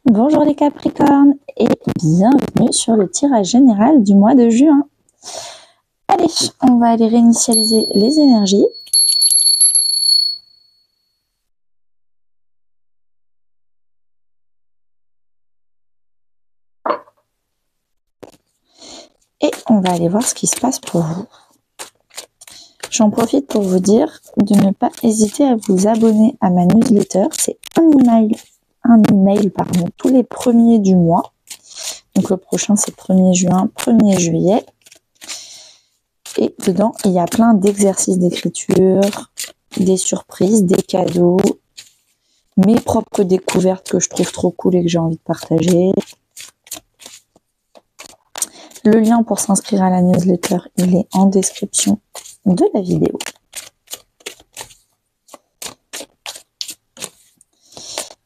Bonjour les Capricornes et bienvenue sur le tirage général du mois de juin. Allez, on va aller réinitialiser les énergies. Et on va aller voir ce qui se passe pour vous. J'en profite pour vous dire de ne pas hésiter à vous abonner à ma newsletter. C'est un email tous les premiers du mois. Donc le prochain c'est 1er juin, 1er juillet. Et dedans, il y a plein d'exercices d'écriture, des surprises, des cadeaux, mes propres découvertes que je trouve trop cool et que j'ai envie de partager. Le lien pour s'inscrire à la newsletter, il est en description de la vidéo.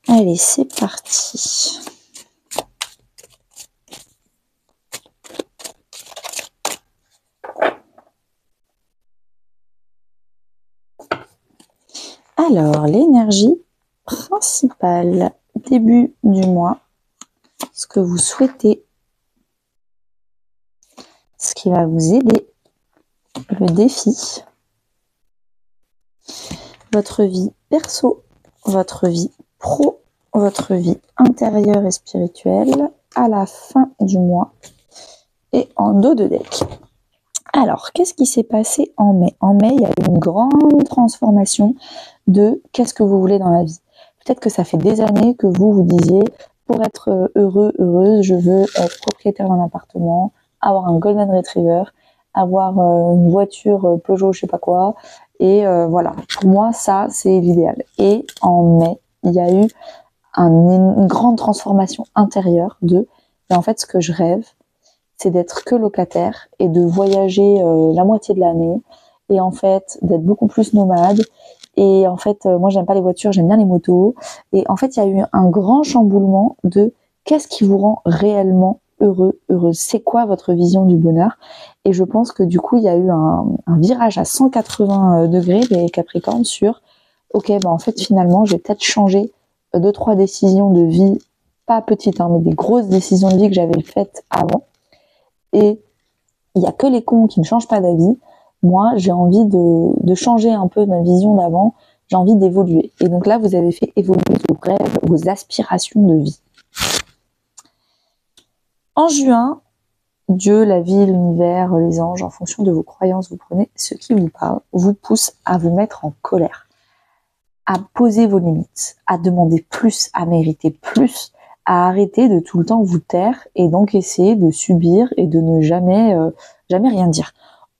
Allez, c'est parti. Alors, l'énergie principale, début du mois, ce que vous souhaitez, ce qui va vous aider, le défi, votre vie perso, votre vie pro, votre vie intérieure et spirituelle à la fin du mois et en dos de deck. Alors, qu'est-ce qui s'est passé en mai? En mai, il y a eu une grande transformation de qu'est-ce que vous voulez dans la vie. Peut-être que ça fait des années que vous disiez, pour être heureux, heureuse, je veux être propriétaire d'un appartement, avoir un Golden Retriever, avoir une voiture Peugeot, je sais pas quoi, et voilà. Pour moi, ça, c'est l'idéal. Et en mai, il y a eu une grande transformation intérieure et en fait, ce que je rêve, c'est d'être que locataire et de voyager la moitié de l'année et en fait d'être beaucoup plus nomade. Et en fait, moi j'aime pas les voitures, j'aime bien les motos. Et en fait, il y a eu un grand chamboulement de qu'est-ce qui vous rend réellement heureux, heureuse. C'est quoi votre vision du bonheur? Et je pense que du coup, il y a eu un virage à 180 degrés des Capricornes sur ok, en fait finalement, j'ai peut-être changé 2-3 décisions de vie, pas petites, mais des grosses décisions de vie que j'avais faites avant. Et il n'y a que les cons qui ne changent pas d'avis. Moi, j'ai envie de changer un peu ma vision d'avant. J'ai envie d'évoluer. Et donc là, vous avez fait évoluer vos rêves, vos aspirations de vie. En juin, Dieu, la vie, l'univers, les anges, en fonction de vos croyances, vous prenez ce qui vous parle, vous pousse à vous mettre en colère, à poser vos limites, à demander plus, à mériter plus, à arrêter de tout le temps vous taire et donc essayer de subir et de ne jamais rien dire.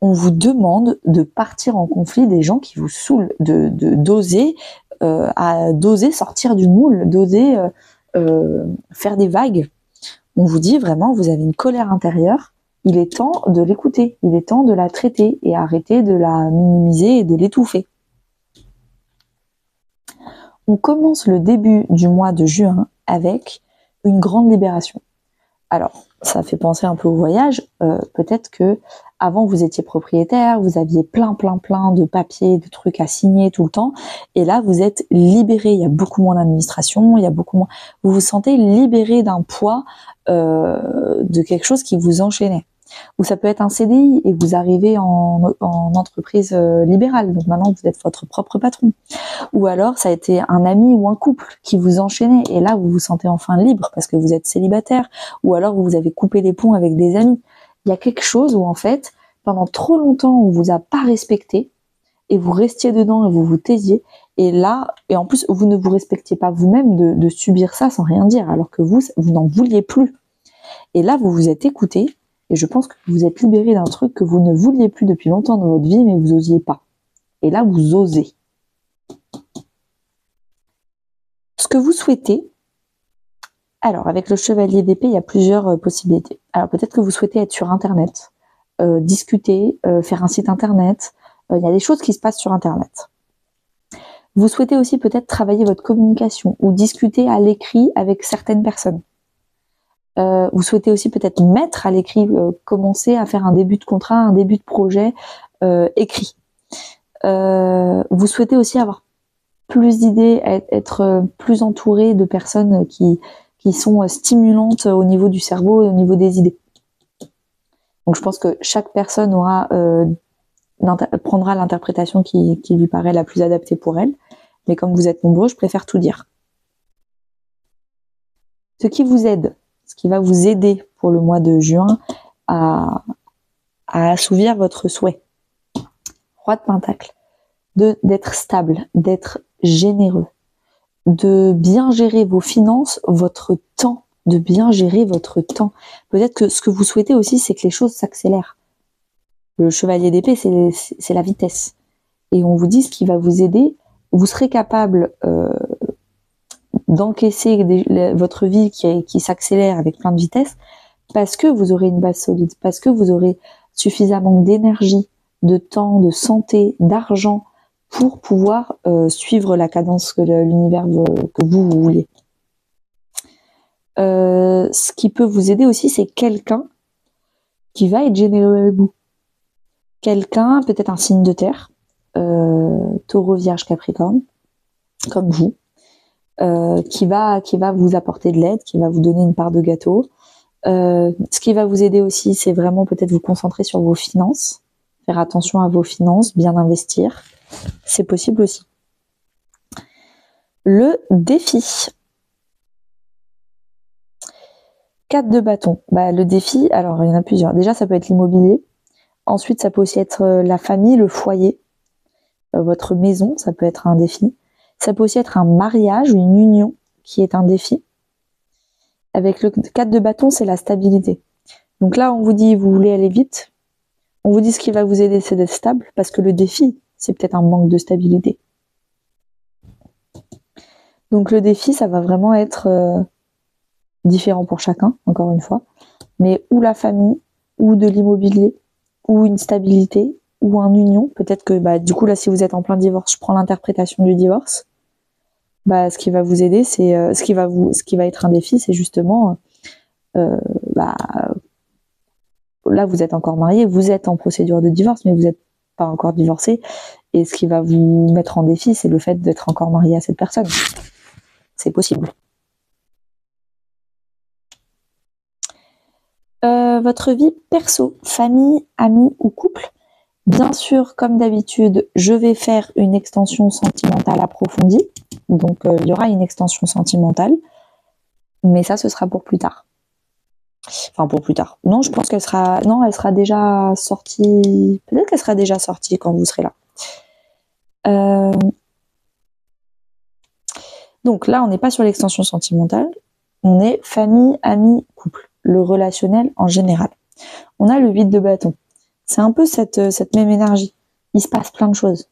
On vous demande de partir en conflit des gens qui vous saoulent, d'oser sortir du moule, d'oser faire des vagues. On vous dit vraiment, vous avez une colère intérieure, il est temps de l'écouter, il est temps de la traiter et arrêter de la minimiser et de l'étouffer. On commence le début du mois de juin avec une grande libération. Alors, ça fait penser un peu au voyage. Peut-être que avant vous étiez propriétaire, vous aviez plein de papiers, de trucs à signer tout le temps, et là vous êtes libéré. Il y a beaucoup moins d'administration, il y a beaucoup moins. Vous vous sentez libéré d'un poids, de quelque chose qui vous enchaînait. Ou ça peut être un CDI et vous arrivez en entreprise libérale. Donc maintenant vous êtes votre propre patron. Ou alors ça a été un ami ou un couple qui vous enchaînait et là vous vous sentez enfin libre parce que vous êtes célibataire. Ou alors vous avez coupé les ponts avec des amis. Il y a quelque chose où en fait pendant trop longtemps on vous a pas respecté et vous restiez dedans et vous vous taisiez. Et là, et en plus vous ne vous respectiez pas vous-même de subir ça sans rien dire alors que vous n'en vouliez plus. Et là vous vous êtes écouté. Et je pense que vous êtes libéré d'un truc que vous ne vouliez plus depuis longtemps dans votre vie, mais vous osiez pas. Et là, vous osez. Ce que vous souhaitez, alors avec le chevalier d'épée, il y a plusieurs possibilités. Alors peut-être que vous souhaitez être sur Internet, discuter, faire un site Internet. Il y a des choses qui se passent sur Internet. Vous souhaitez aussi peut-être travailler votre communication ou discuter à l'écrit avec certaines personnes. Vous souhaitez aussi peut-être mettre à l'écrit, commencer à faire un début de contrat, un début de projet écrit. Vous souhaitez aussi avoir plus d'idées, être plus entouré de personnes qui qui sont stimulantes au niveau du cerveau et au niveau des idées. Donc je pense que chaque personne prendra l'interprétation qui lui paraît la plus adaptée pour elle. Mais comme vous êtes nombreux, je préfère tout dire. Ce qui vous aide, ce qui va vous aider pour le mois de juin à assouvir votre souhait. Roi de Pentacle. D'être stable, d'être généreux, de bien gérer vos finances, votre temps, de bien gérer votre temps. Peut-être que ce que vous souhaitez aussi, c'est que les choses s'accélèrent. Le chevalier d'épée, c'est la vitesse. Et on vous dit ce qui va vous aider. Vous serez capable d'encaisser votre vie qui s'accélère avec plein de vitesse parce que vous aurez une base solide, parce que vous aurez suffisamment d'énergie, de temps, de santé, d'argent pour pouvoir suivre la cadence que l'univers que vous voulez. Ce qui peut vous aider aussi, c'est quelqu'un qui va être généreux avec vous. Quelqu'un, peut-être un signe de terre, Taureau, Vierge, Capricorne, comme vous, qui va vous apporter de l'aide, qui va vous donner une part de gâteau. Ce qui va vous aider aussi, c'est vraiment peut-être vous concentrer sur vos finances, faire attention à vos finances, bien investir. C'est possible aussi. Le défi. 4 de bâton. Le défi, alors il y en a plusieurs. Déjà, ça peut être l'immobilier. Ensuite, ça peut aussi être la famille, le foyer, votre maison, ça peut être un défi. Ça peut aussi être un mariage ou une union qui est un défi. Avec le 4 de bâton, c'est la stabilité. Donc là, on vous dit, vous voulez aller vite. On vous dit ce qui va vous aider, c'est d'être stable, parce que le défi, c'est peut-être un manque de stabilité. Donc le défi, ça va vraiment être différent pour chacun, encore une fois. Mais ou la famille, ou de l'immobilier, ou une stabilité, ou un union. Peut-être que du coup, là, si vous êtes en plein divorce, je prends l'interprétation du divorce. Ce qui va vous aider, c'est ce qui va être un défi, c'est justement là vous êtes encore marié, vous êtes en procédure de divorce, mais vous n'êtes pas encore divorcé. Et ce qui va vous mettre en défi, c'est le fait d'être encore marié à cette personne. C'est possible. Votre vie perso, famille, amis ou couple. Bien sûr, comme d'habitude, je vais faire une extension sentimentale approfondie. Donc, il y aura une extension sentimentale. Mais ça, ce sera pour plus tard. Enfin, pour plus tard. Non, je pense qu'elle sera... Non, elle sera déjà sortie... Peut-être qu'elle sera déjà sortie quand vous serez là. Donc là, on n'est pas sur l'extension sentimentale. On est famille, amis, couple. Le relationnel en général. On a le 8 de bâton. C'est un peu cette même énergie. Il se passe plein de choses.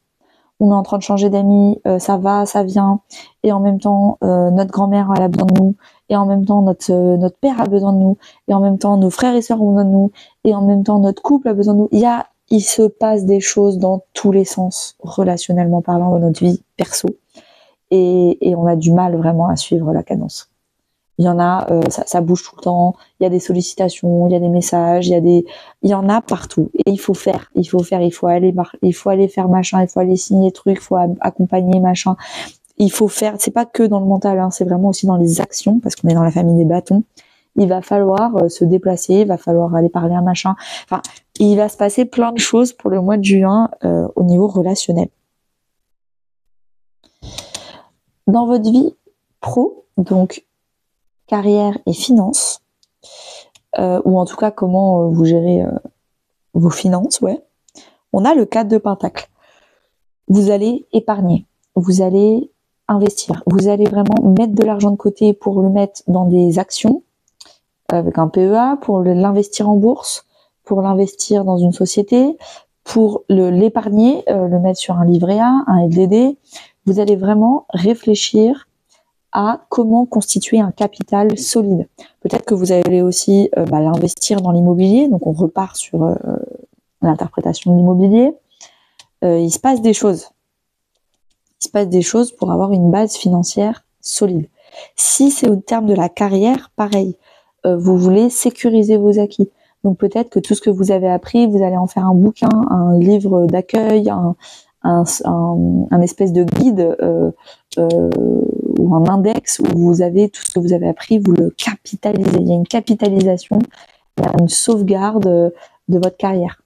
On est en train de changer d'amis, ça va, ça vient, et en même temps, notre grand-mère elle a besoin de nous, et en même temps, notre père a besoin de nous, et en même temps, nos frères et sœurs ont besoin de nous, et en même temps, notre couple a besoin de nous. Il se passe des choses dans tous les sens, relationnellement parlant, dans notre vie perso, et on a du mal vraiment à suivre la cadence. Il y en a, ça bouge tout le temps. Il y a des sollicitations, il y a des messages, il y en a partout. Et il faut aller faire machin, il faut aller signer truc, il faut accompagner machin. Il faut faire, c'est pas que dans le mental, hein, c'est vraiment aussi dans les actions, parce qu'on est dans la famille des bâtons. Il va falloir se déplacer, il va falloir aller parler à machin. Enfin, il va se passer plein de choses pour le mois de juin au niveau relationnel. Dans votre vie pro, donc carrière et finances, ou en tout cas comment vous gérez vos finances, on a le 4 de Pentacle. Vous allez épargner, vous allez investir, vous allez vraiment mettre de l'argent de côté pour le mettre dans des actions, avec un PEA, pour l'investir en bourse, pour l'investir dans une société, pour l'épargner, le mettre sur un livret A, un LDD. Vous allez vraiment réfléchir à comment constituer un capital solide. Peut-être que vous allez aussi l'investir dans l'immobilier, donc on repart sur l'interprétation de l'immobilier. Il se passe des choses. Il se passe des choses pour avoir une base financière solide. Si c'est au terme de la carrière, pareil, vous voulez sécuriser vos acquis. Donc peut-être que tout ce que vous avez appris, vous allez en faire un bouquin, un livre d'accueil, un espèce de guide ou un index où vous avez tout ce que vous avez appris, vous le capitalisez. Il y a une capitalisation, il y a une sauvegarde de votre carrière.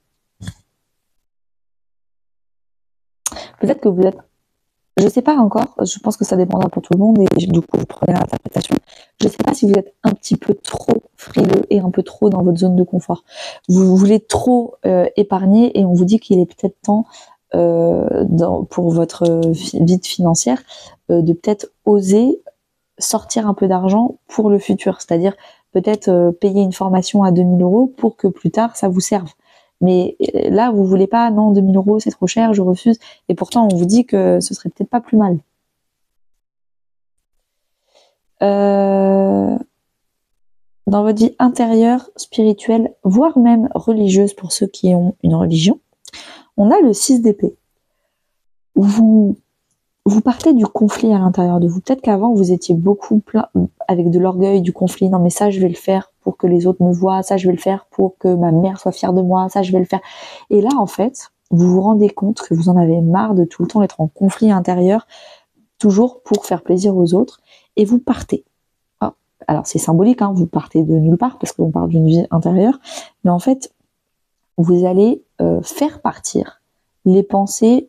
Peut-être que vous êtes, je sais pas encore, je pense que ça dépendra pour tout le monde et du coup vous prenez l'interprétation. Je sais pas si vous êtes un petit peu trop frileux et un peu trop dans votre zone de confort. Vous voulez trop épargner et on vous dit qu'il est peut-être temps pour votre vie financière de peut-être oser sortir un peu d'argent pour le futur, c'est-à-dire peut-être payer une formation à 2000 € pour que plus tard ça vous serve. Mais là, vous voulez pas, non, 2000 € c'est trop cher, je refuse. Et pourtant, on vous dit que ce serait peut-être pas plus mal. Dans votre vie intérieure, spirituelle, voire même religieuse pour ceux qui ont une religion, on a le 6 d'épée. Vous partez du conflit à l'intérieur de vous. Peut-être qu'avant, vous étiez beaucoup plein avec de l'orgueil, du conflit. Non, mais ça, je vais le faire pour que les autres me voient. Ça, je vais le faire pour que ma mère soit fière de moi. Ça, je vais le faire. Et là, en fait, vous vous rendez compte que vous en avez marre de tout le temps être en conflit intérieur, toujours pour faire plaisir aux autres. Et vous partez. Alors, c'est symbolique, hein, vous partez de nulle part parce qu'on parle d'une vie intérieure. Mais en fait, vous allez faire partir les pensées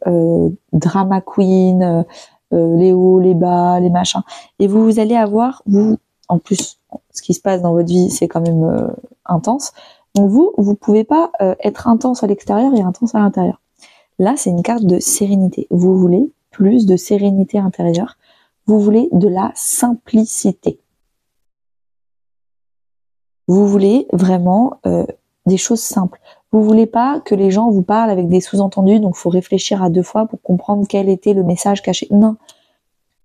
drama queen, les hauts, les bas, les machins. Et vous allez avoir, en plus, ce qui se passe dans votre vie, c'est quand même intense. Donc vous pouvez pas être intense à l'extérieur et intense à l'intérieur. Là, c'est une carte de sérénité. Vous voulez plus de sérénité intérieure. Vous voulez de la simplicité. Vous voulez vraiment des choses simples. Vous voulez pas que les gens vous parlent avec des sous-entendus, donc faut réfléchir à 2 fois pour comprendre quel était le message caché. Non.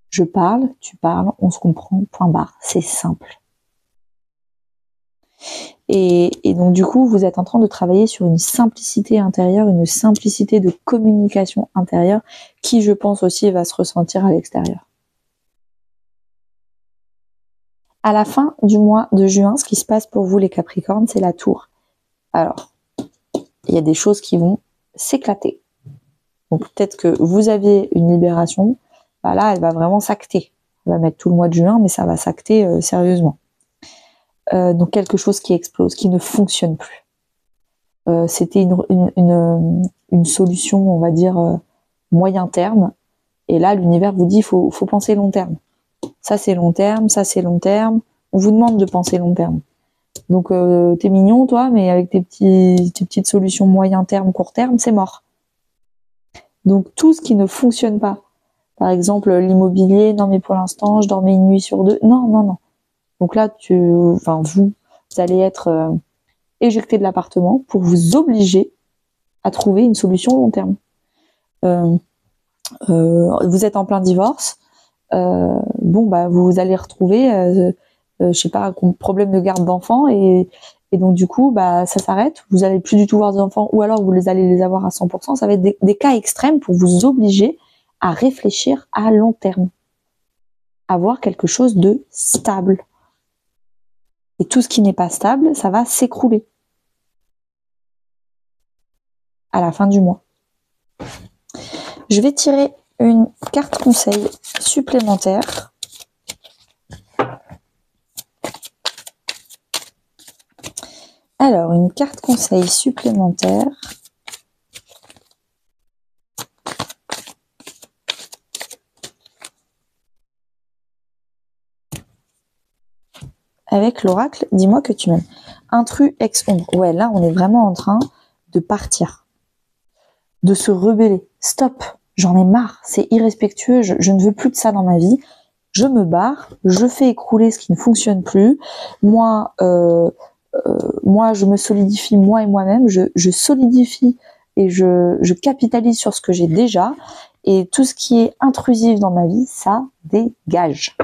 Je parle, tu parles, on se comprend, point barre. C'est simple. Et donc du coup, vous êtes en train de travailler sur une simplicité intérieure, une simplicité de communication intérieure qui, je pense aussi, va se ressentir à l'extérieur. À la fin du mois de juin, ce qui se passe pour vous les Capricornes, c'est la tour. Alors, il y a des choses qui vont s'éclater. Donc peut-être que vous aviez une libération, bah là, elle va vraiment s'acter. Elle va mettre tout le mois de juin, mais ça va s'acter sérieusement. Donc quelque chose qui explose, qui ne fonctionne plus. C'était une solution, on va dire, moyen terme. Et là, l'univers vous dit, il faut penser long terme. Ça, c'est long terme, ça, c'est long terme. On vous demande de penser long terme. Donc, t'es mignon, toi, mais avec tes petites solutions moyen terme, court terme, c'est mort. Donc, tout ce qui ne fonctionne pas. Par exemple, l'immobilier, non, mais pour l'instant, je dormais une nuit sur 2. Non, non, non. Donc là, vous allez être éjecté de l'appartement pour vous obliger à trouver une solution long terme. Vous êtes en plein divorce. Vous allez retrouver, je sais pas, un problème de garde d'enfants et donc du coup, ça s'arrête. Vous allez plus du tout voir des enfants ou alors vous allez les avoir à 100%. Ça va être des cas extrêmes pour vous obliger à réfléchir à long terme, avoir quelque chose de stable. Et tout ce qui n'est pas stable, ça va s'écrouler à la fin du mois. Je vais tirer une carte conseil supplémentaire. Alors, une carte conseil supplémentaire. Avec l'oracle, dis-moi que tu m'aimes. Intrus ex-ombre. Ouais, là, on est vraiment en train de partir. De se rebeller. Stop, j'en ai marre. C'est irrespectueux. Je ne veux plus de ça dans ma vie. Je me barre. Je fais écrouler ce qui ne fonctionne plus. Moi, je me solidifie moi et moi-même. Je solidifie et je capitalise sur ce que j'ai déjà. Et tout ce qui est intrusif dans ma vie, ça dégage.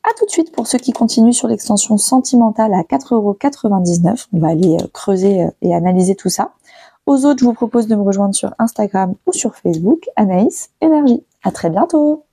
À tout de suite pour ceux qui continuent sur l'extension sentimentale à 4,99 €. On va aller creuser et analyser tout ça. Aux autres, je vous propose de me rejoindre sur Instagram ou sur Facebook, Anaïs Énergie. À très bientôt!